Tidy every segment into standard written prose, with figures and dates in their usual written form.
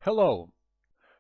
Hello,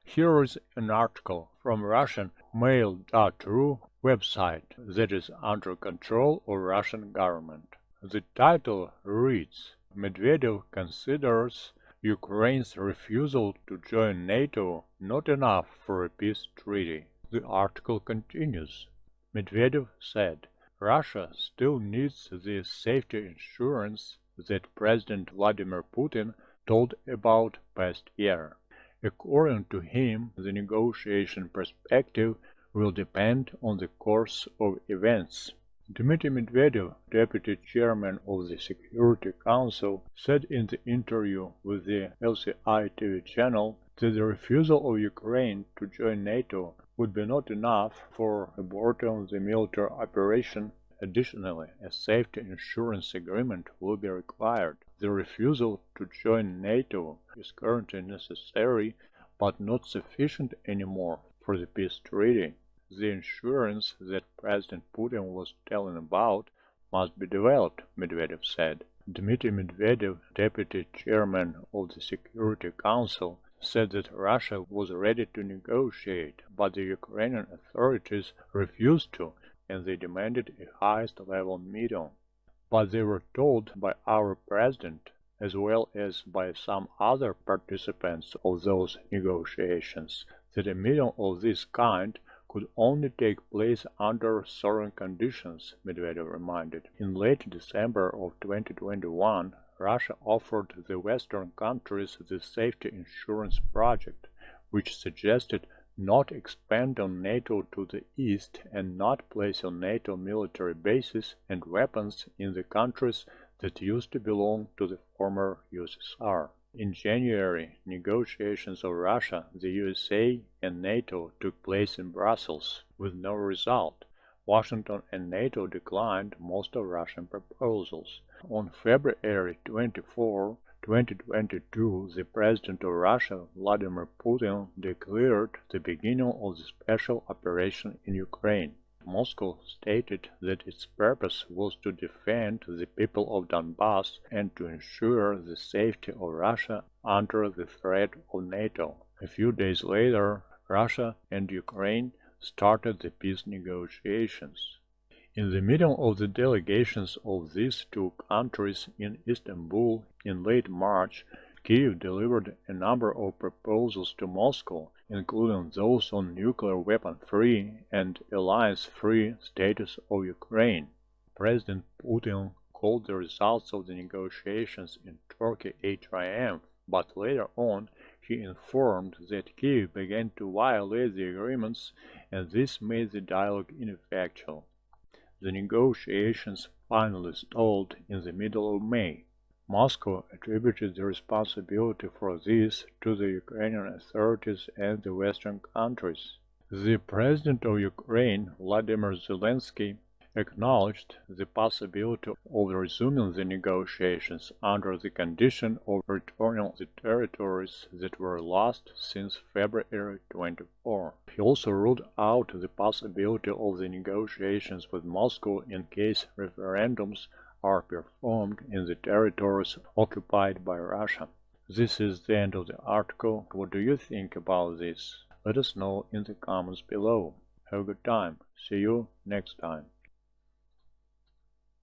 here is an article from Russian mail.ru website that is under control of Russian government. The title reads, Medvedev considers Ukraine's refusal to join NATO not enough for a peace treaty. The article continues. Medvedev said, Russia still needs the safety insurance that President Vladimir Putin told about past year. According to him, the negotiation perspective will depend on the course of events. Dmitry Medvedev, deputy chairman of the Security Council, said in the interview with the LCI TV channel that the refusal of Ukraine to join NATO would be not enough for aborting the military operation. Additionally, a safety insurance agreement will be required. The refusal to join NATO is currently necessary but not sufficient anymore for the peace treaty. The insurance that President Putin was telling about must be developed, Medvedev said. Dmitry Medvedev, deputy chairman of the Security Council, said that Russia was ready to negotiate, but the Ukrainian authorities refused to, and they demanded a highest-level meeting. But they were told by our president, as well as by some other participants of those negotiations, that a meeting of this kind could only take place under certain conditions, Medvedev reminded. In late December of 2021, Russia offered the Western countries the safety insurance project, which suggested not expand on NATO to the east and not place on NATO military bases and weapons in the countries that used to belong to the former USSR. In January, negotiations of Russia, the USA, and NATO took place in Brussels, with no result. Washington and NATO declined most of Russian proposals. On February 24, 2022, the President of Russia, Vladimir Putin, declared the beginning of the special operation in Ukraine. Moscow stated that its purpose was to defend the people of Donbass and to ensure the safety of Russia under the threat of NATO. A few days later, Russia and Ukraine started the peace negotiations. In the meeting of the delegations of these two countries in Istanbul in late March, Kiev delivered a number of proposals to Moscow, including those on nuclear weapon-free and alliance-free status of Ukraine. President Putin called the results of the negotiations in Turkey a triumph, but later on he informed that Kiev began to violate the agreements, and this made the dialogue ineffectual. The negotiations finally stalled in the middle of May. Moscow attributed the responsibility for this to the Ukrainian authorities and the Western countries. The President of Ukraine, Vladimir Zelensky, acknowledged the possibility of resuming the negotiations under the condition of returning the territories that were lost since February 24. He also ruled out the possibility of the negotiations with Moscow in case referendums are performed in the territories occupied by Russia. This is the end of the article. What do you think about this? Let us know in the comments below. Have a good time. See you next time.